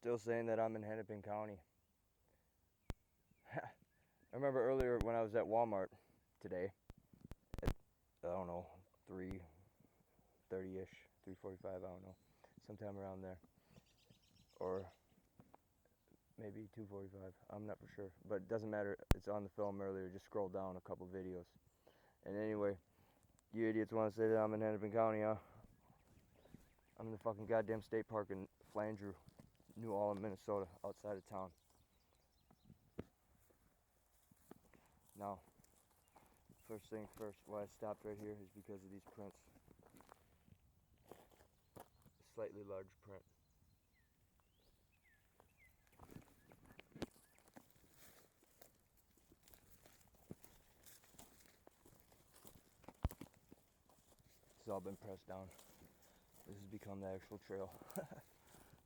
Still saying that I'm in Hennepin County. I remember earlier when I was at Walmart today at, I don't know, 3:30ish, 3:45, I don't know, sometime around there, or maybe 2:45, I'm not for sure, but it doesn't matter, it's on the film earlier, just scroll down a couple videos. And anyway, you idiots want to say that I'm in Hennepin County, huh? I'm in the fucking goddamn state park in Flandreau, New Ulm, Minnesota, outside of town. Now, first thing first, why I stopped right here is because of these prints. Slightly large print. It's all been pressed down. This has become the actual trail.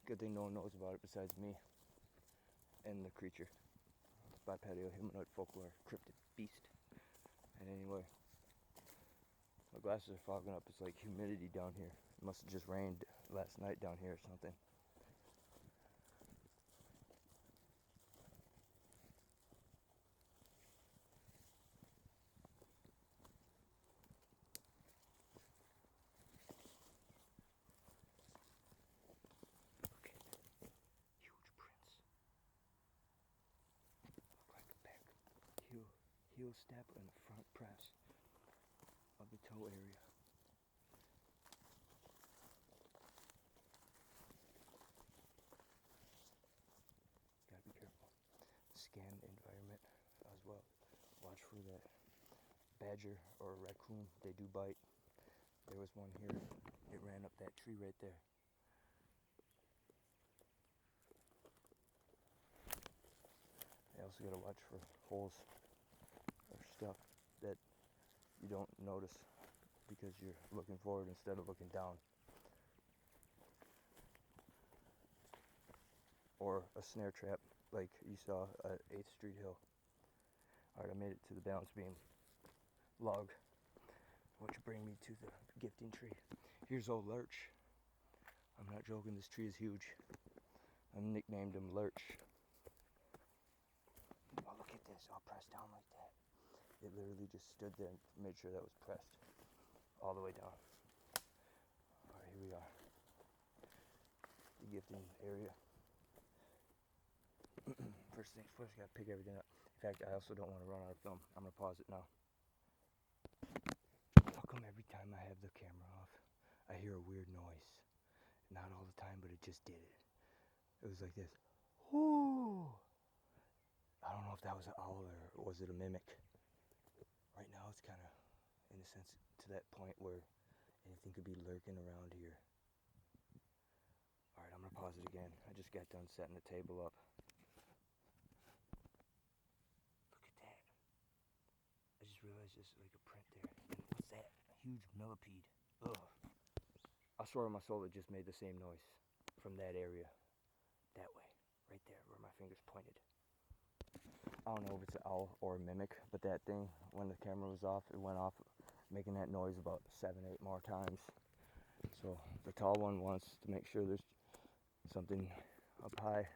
Good thing no one knows about it besides me and the creature. Bipedal humanoid folklore cryptid beast. And anyway, my glasses are fogging up. It's like humidity down here. It must have just rained last night down here or something. Heel step and front press of the toe area. Gotta be careful. Scan the environment as well. Watch for that badger or raccoon. They do bite. There was one here. It ran up that tree right there. I also gotta watch for holes or stuff that you don't notice because you're looking forward instead of looking down. Or a snare trap like you saw at 8th Street Hill. Alright, I made it to the balance beam log, which bring me to the gifting tree. Here's old Lurch. I'm not joking, this tree is huge. I nicknamed him Lurch. Oh, look at this, all pressed down like that. It literally just stood there and made sure that was pressed all the way down. Alright, here we are. The gifting area. First things first, gotta pick everything up. In fact, I also don't want to run out of film. I'm gonna pause it now. How come every time I have the camera off, I hear a weird noise? Not all the time, but it just did it. It was like this. Whoo! I don't know if that was an owl or was it a mimic. Right now it's kind of, in a sense, to that point where anything could be lurking around here. Alright, I'm gonna pause it again. I just got done setting the table up. Look at that. I just realized there's like a print there. And what's that? A huge millipede. Ugh. I swear on my soul it just made the same noise from that area. That way. Right there where my fingers pointed. I don't know if it's an owl or a mimic, but that thing, when the camera was off, it went off making that noise about 7, 8 more times. So the tall one wants to make sure there's something up high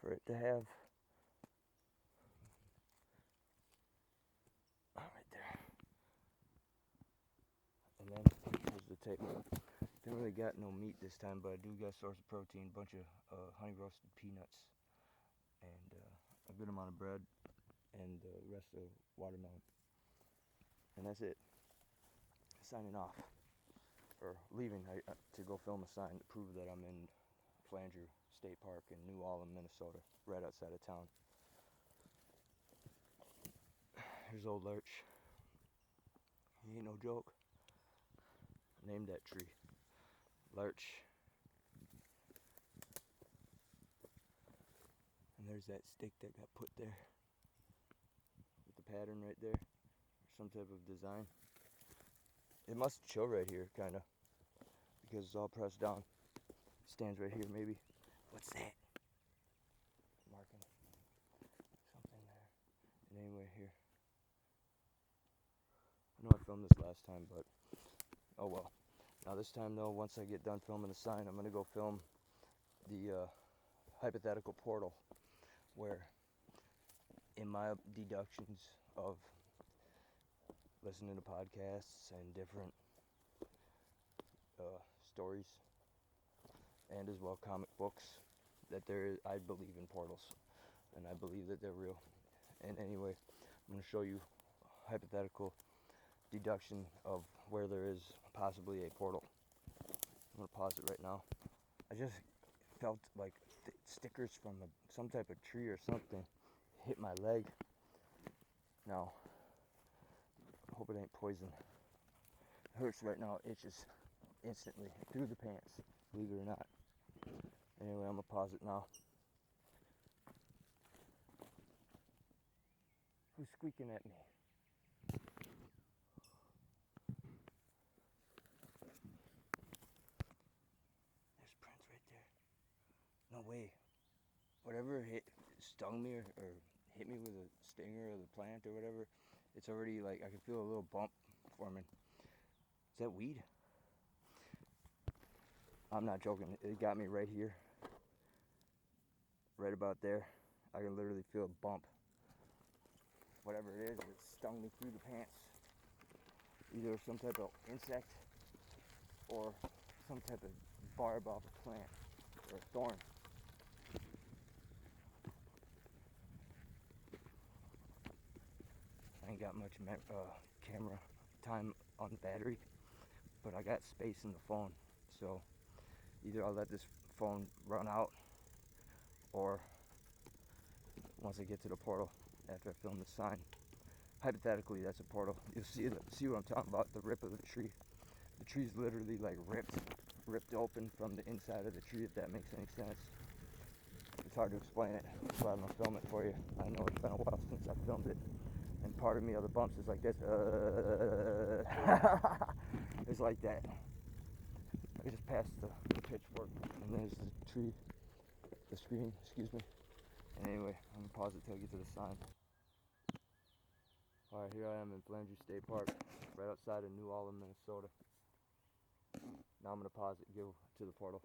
for it to have. Right there. And then here's the table. Didn't really got no meat this time, but I do got a source of protein, bunch of honey roasted peanuts, and a good amount of bread, and the rest of watermelon. And that's it. Signing off, or leaving to go film a sign to prove that I'm in Flandreau State Park in New Ulm, Minnesota, right outside of town. Here's old Lurch. He ain't no joke. I named that tree Lurch. And there's that stick that got put there with the pattern right there, or some type of design. It must chill right here, kind of, because it's all pressed down. Stands right here, maybe. What's that? Marking something there. And anyway, here. I know I filmed this last time, but oh well. Now this time though, once I get done filming the sign, I'm gonna go film the hypothetical portal where, in my deductions of listening to podcasts and different stories, and as well comic books, that I believe in portals, and I believe that they're real. And anyway, I'm going to show you hypothetical deduction of where there is possibly a portal. I'm going to pause it right now. I just felt like stickers from some type of tree or something hit my leg. Now, I hope it ain't poison. It hurts right now, it itches instantly through the pants, believe it or not. Anyway, I'm going to pause it now. Who's squeaking at me? There's prints right there. No way. Whatever stung me or hit me with a stinger of the plant or whatever, it's already like, I can feel a little bump forming. Is that weed? I'm not joking. It got me right here. Right about there. I can literally feel a bump. Whatever it is, it stung me through the pants. Either some type of insect or some type of barb off a plant or a thorn. I ain't got much camera time on the battery, but I got space in the phone, so either I'll let this phone run out, or once I get to the portal after I film the sign, hypothetically that's a portal. You'll see what I'm talking about, the rip of the tree. The tree's literally like ripped open from the inside of the tree, if that makes any sense. It's hard to explain it, that's why I'm gonna film it for you. I know it's been a while since I filmed it, and part of me of the bumps is like this. It's like that. I just passed the pitchfork, and there's the tree, the screen, excuse me. And anyway, I'm gonna pause it till I get to the sign. Alright, here I am in Blandrew State Park, right outside of New Ulm, Minnesota. Now I'm gonna pause it and go to the portal.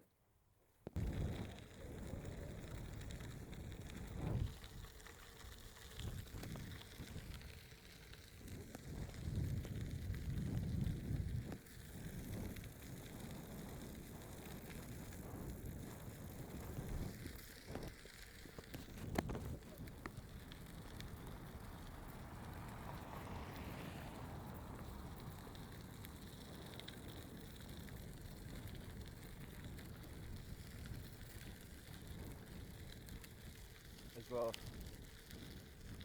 As well,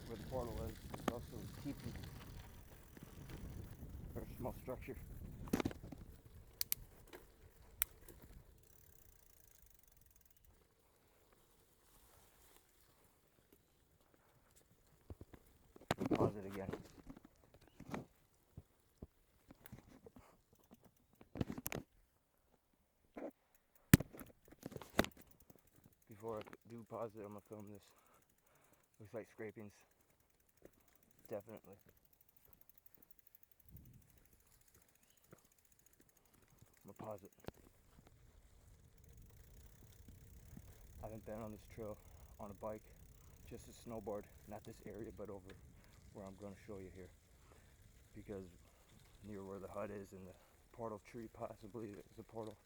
where the portal is, there's also a teepee, or a small structure. Pause it again. Before I do pause it, I'm gonna film this. Looks like scrapings. Definitely. I'm gonna pause it. I haven't been on this trail on a bike, just a snowboard. Not this area, but over where I'm gonna show you here. Because near where the hut is and the portal tree, possibly there's a portal.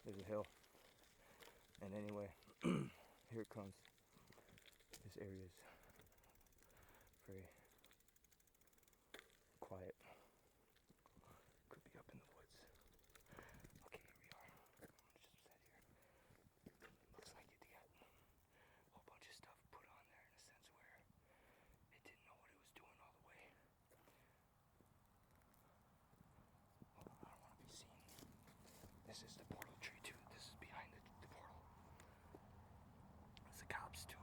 There's a hill. And anyway, here it comes. This area is very quiet. Could be up in the woods. Okay, here we are. Just sit here. Looks like it got a whole bunch of stuff put on there in a sense where it didn't know what it was doing all the way. Well, I don't want to be seen. This is the portal tree too. This is behind the portal. It's the cops too.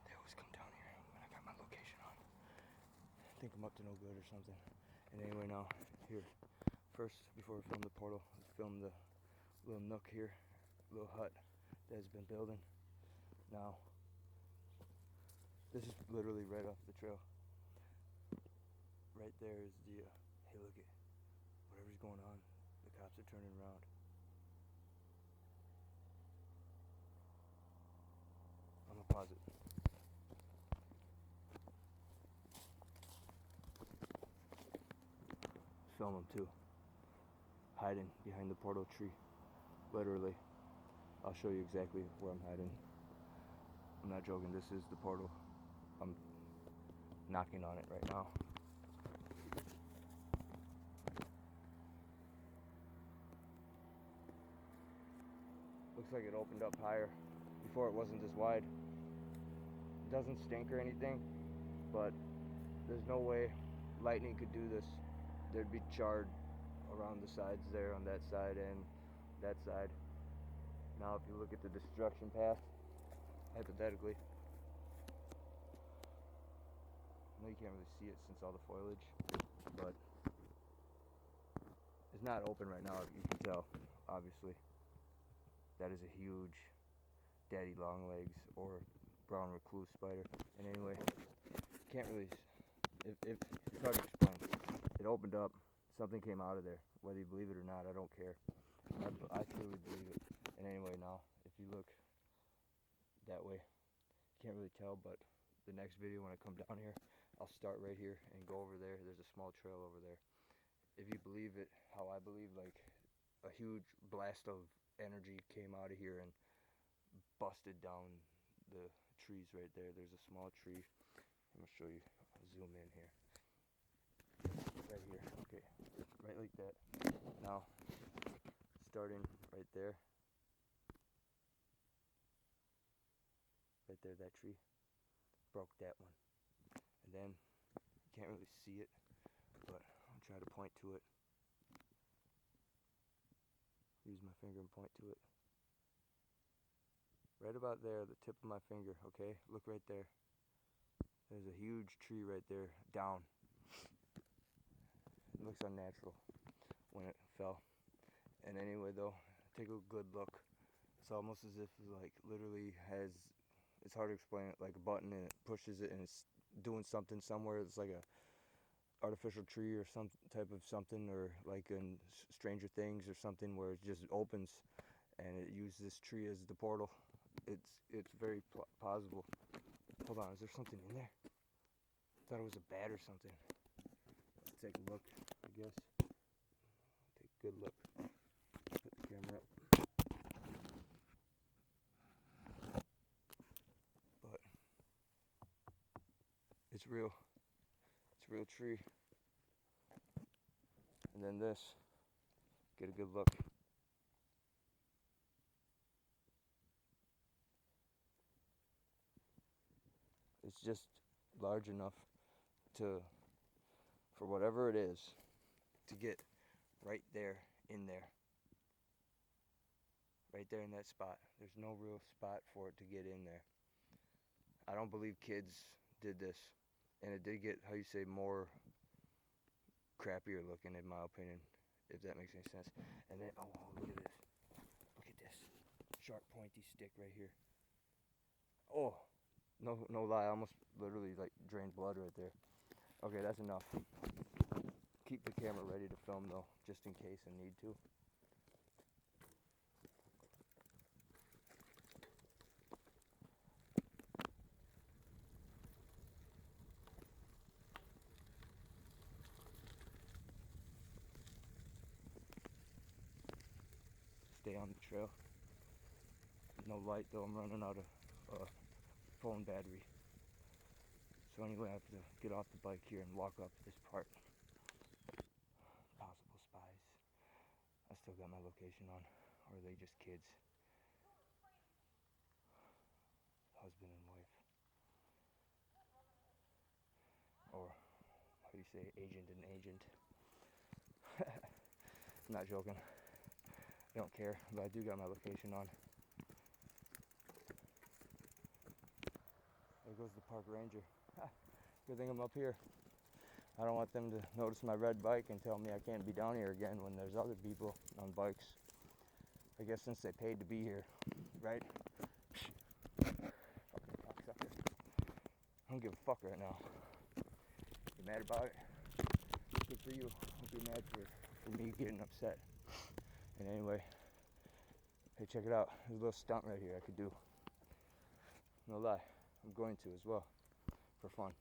They always come down here when I got my location on. I think I'm up to no good or something. And anyway, now here, first before we film the portal, let's film the little nook here, little hut that has been building. Now, this is literally right off the trail. Right there is the, hey look it, whatever's going on, the cops are turning around. closet. Film him too, hiding behind the portal tree. Literally, I'll show you exactly where I'm hiding. I'm not joking, this is the portal. I'm knocking on it right now. Looks like it opened up higher. Before it wasn't this wide. It doesn't stink or anything, but there's no way lightning could do this. There'd be charred around the sides there, on that side and that side. Now if you look at the destruction path, hypothetically, I know you can't really see it since all the foliage, but it's not open right now, you can tell, obviously. That is a huge daddy longlegs or brown recluse spider. And anyway, can't really, it's hard to explain. It opened up, something came out of there. Whether you believe it or not, I don't care. I truly believe it. And anyway, now, if you look that way, you can't really tell, but the next video when I come down here, I'll start right here and go over there. There's a small trail over there. If you believe it, how I believe, like a huge blast of energy came out of here and busted down the trees right there. There's a small tree. I'm gonna show you. I'll zoom in here. Right here. Okay. Right like that. Now, starting right there. Right there, that tree. Broke that one. And then, you can't really see it, but I'll try to point to it. Use my finger and point to it. Right about there, the tip of my finger, okay? Look right there. There's a huge tree right there, down. It looks unnatural when it fell. And anyway though, take a good look. It's almost as if it like literally has, it's hard to explain it, like a button and it pushes it and it's doing something somewhere. It's like a artificial tree or some type of something, or like in Stranger Things or something where it just opens and it uses this tree as the portal. It's very plausible. Hold on, is there something in there? I thought it was a bat or something. Let's take a look, I guess. Take a good look. Put the camera up. But it's real. It's a real tree. And then this. Get a good look. It's just large enough to, for whatever it is, to get right there in there. Right there in that spot. There's no real spot for it to get in there. I don't believe kids did this. And it did get, how you say, more crappier looking in my opinion, if that makes any sense. And then, oh, look at this. Look at this. Sharp pointy stick right here. Oh, no lie, I almost literally like drained blood right there. Okay, that's enough. Keep the camera ready to film though, just in case I need to. Stay on the trail. No light though, I'm running out of phone battery. So anyway, I have to get off the bike here and walk up this part. Possible spies. I still got my location on. Or are they just kids? Husband and wife. Or, how do you say, agent and agent. I'm not joking. I don't care, but I do got my location on. There goes the park ranger. Good thing I'm up here. I don't want them to notice my red bike and tell me I can't be down here again when there's other people on bikes. I guess since they paid to be here, right? Fucking cocksucker. I don't give a fuck right now. You mad about it? Good for you. Hope you're mad for me getting upset. And anyway, hey, check it out. There's a little stunt right here I could do. No lie, I'm going to as well, for fun.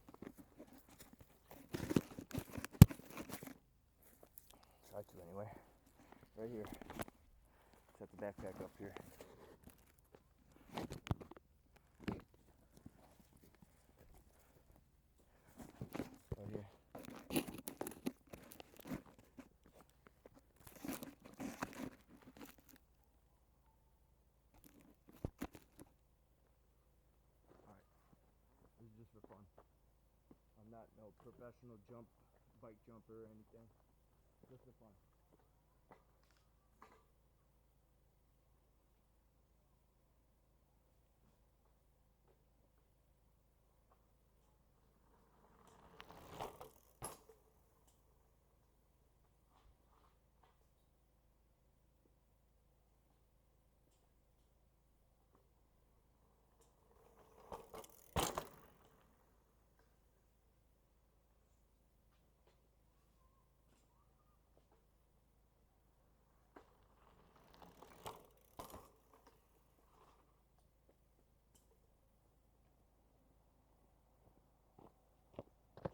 Try to anyway. Right here. Set the backpack up here. Right here. Alright. This is just for fun. I'm not no professional bike jumper or anything. Just for fun.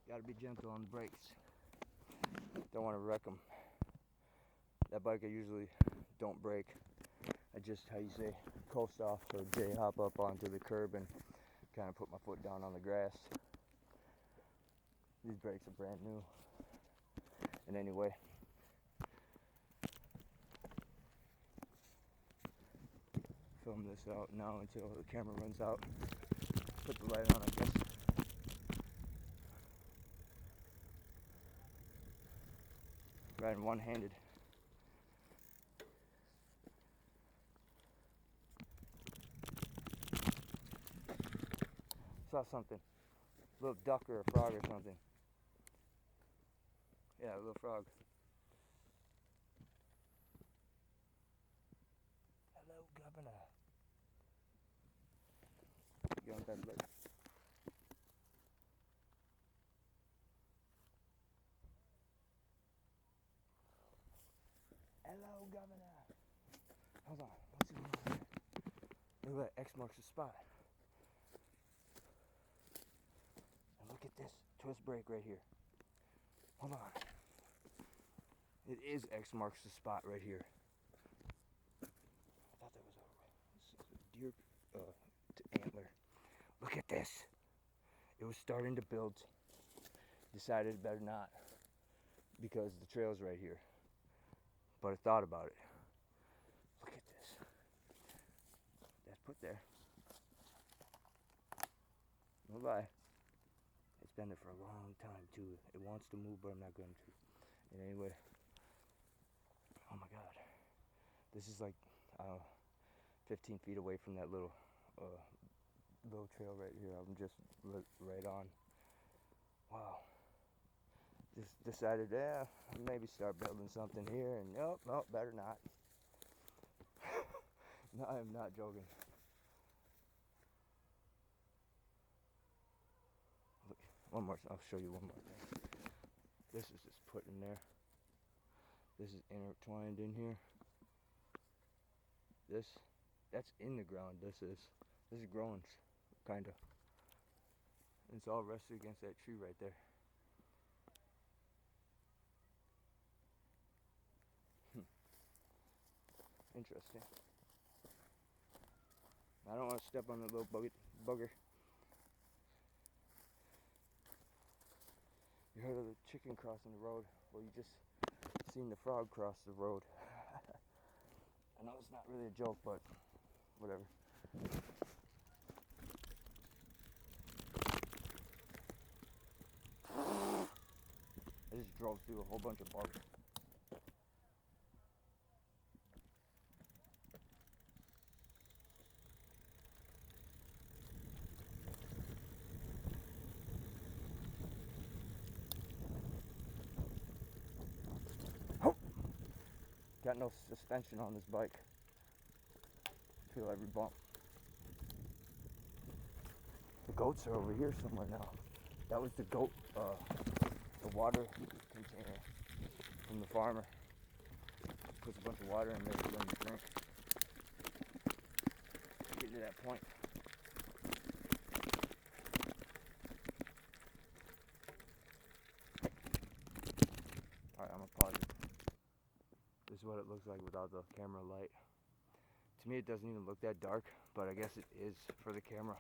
Gotta be gentle on the brakes. Don't want to wreck them. That bike I usually don't brake. I just, how you say, coast off or J-hop up onto the curb and kind of put my foot down on the grass. These brakes are brand new. And anyway, film this out now until the camera runs out. Put the light on, I guess. Riding one-handed. Saw something. A little duck or a frog or something. Yeah, a little frog. Hello, Governor. You on that lake? Hello, Governor. Hold on. Let's see what we got. Look at that. X marks the spot. And look at this twist brake right here. Hold on. It is X marks the spot right here. I thought that was a deer antler. Look at this. It was starting to build. Decided better not because the trail's right here. But I thought about it. Look at this. That's put there. No lie. It's been there for a long time too. It wants to move, but I'm not going to. And anyway, oh my God, this is like 15 feet away from that little trail right here. I'm just right on. Wow. Just decided, yeah, maybe start building something here, and nope, better not. No, I am not joking. Look, one more. I'll show you one more thing. This is just put in there. This is intertwined in here. That's in the ground. This is growing, kinda. It's all rested against that tree right there. Interesting. I don't want to step on the little bugger. You heard of the chicken crossing the road? Well, you just seen the frog cross the road. I know it's not really a joke, but whatever. I just drove through a whole bunch of bugs. Got no suspension on this bike. Feel every bump. The goats are over here somewhere now. That was the goat, the water container from the farmer. Puts a bunch of water in there for them to drink. Get to that point. it looks like without the camera light. To me, it doesn't even look that dark, but I guess it is for the camera.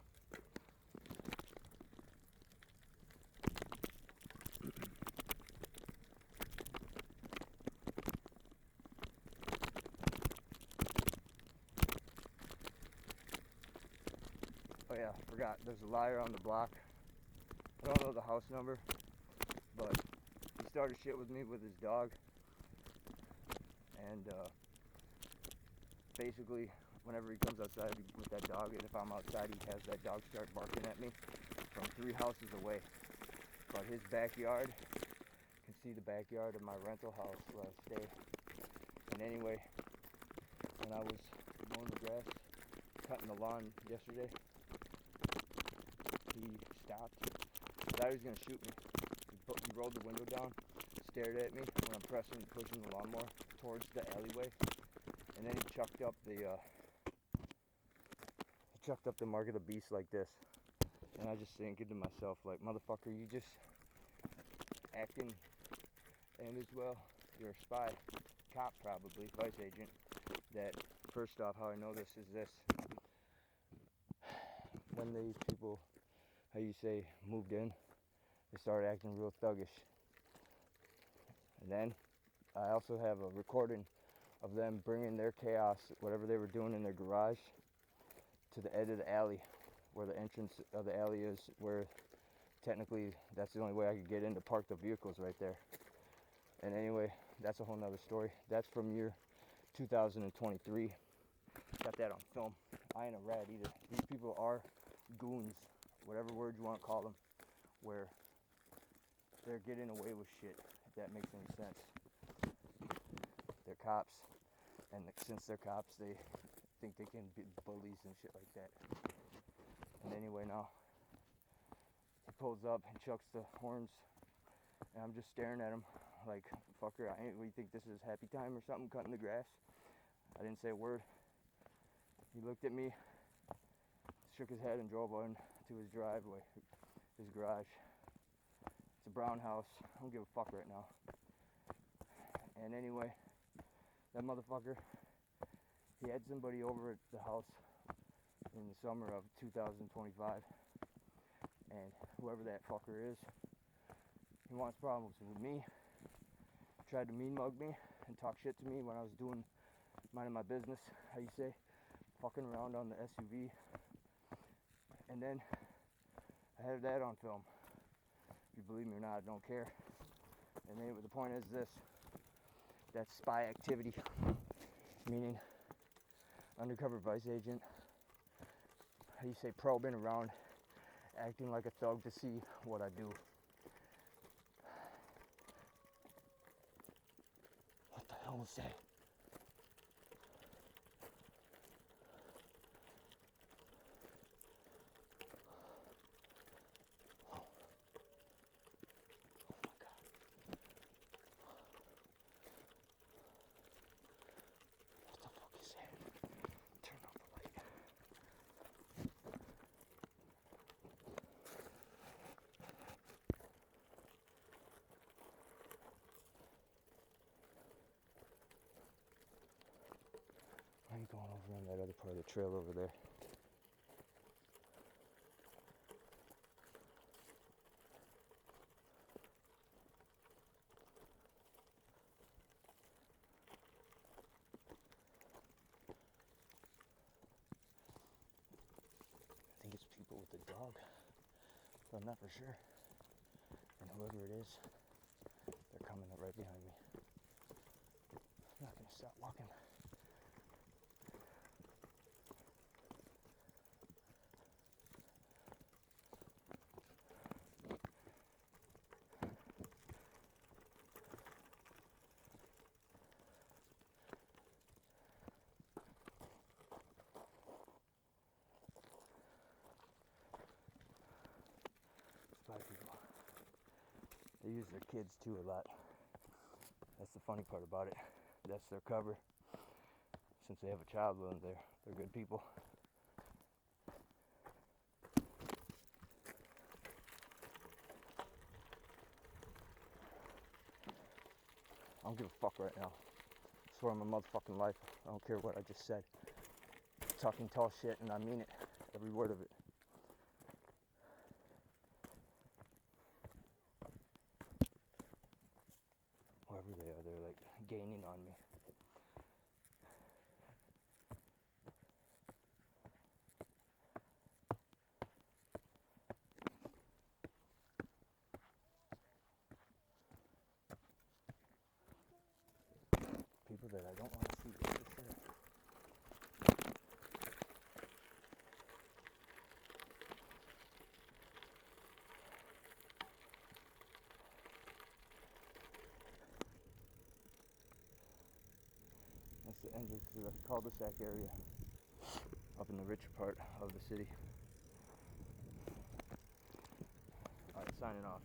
Oh yeah, forgot, there's a liar on the block. I don't know the house number, but he started shit with me with his dog. And basically, whenever he comes outside with that dog, and if I'm outside, he has that dog start barking at me from 3 houses away. But his backyard, you can see the backyard of my rental house where I stay. And anyway, when I was mowing the grass, cutting the lawn yesterday, he stopped. I thought he was going to shoot me. He rolled the window down, stared at me when I'm pressing and pushing the lawnmower towards the alleyway, and then he chucked up the mark of the beast like this. And I just thinking to myself, like, motherfucker, you just acting, and as well, you're a spy, cop probably, vice agent. That, first off, how I know this is this. When these people, how you say, moved in, they started acting real thuggish. And then I also have a recording of them bringing their chaos, whatever they were doing in their garage, to the edge of the alley, where the entrance of the alley is, where technically that's the only way I could get in to park the vehicles right there. And anyway, that's a whole nother story. That's from year 2023. Got that on film. I ain't a rat either. These people are goons, whatever word you want to call them, where they're getting away with shit, if that makes any sense. They're cops, and since they're cops, they think they can be bullies and shit like that. And anyway, now he pulls up and chucks the horns, and I'm just staring at him like, fucker, what do you think this is happy time or something, cutting the grass? I didn't say a word. He looked at me, shook his head, and drove on to his driveway, his garage. It's a brown house. I don't give a fuck right now. And anyway, that motherfucker, he had somebody over at the house in the summer of 2025. And whoever that fucker is, he wants problems with me. Tried to mean mug me and talk shit to me when I was minding my business, how you say, fucking around on the SUV. And then I have that on film. If you believe me or not, I don't care. And then the point is this: that's spy activity, meaning undercover vice agent, how you say, probing around, acting like a thug to see what I do. What the hell was that? I'm going over on that other part of the trail over there. I think it's people with the dog, but I'm not for sure. And whoever it is, they're coming up right behind me. I'm not gonna stop walking. Spy people. They use their kids too a lot. That's the funny part about it. That's their cover. Since they have a child with them, they're good people. I don't give a fuck right now. swear on my motherfucking life. I don't care what I just said. Talking tall shit, and I mean it. Every word of it. Whoever they are, they're like gaining on me. People that I don't want to see, for sure. That's the end of the cul-de-sac area up in the richer part of the city. Alright, signing off.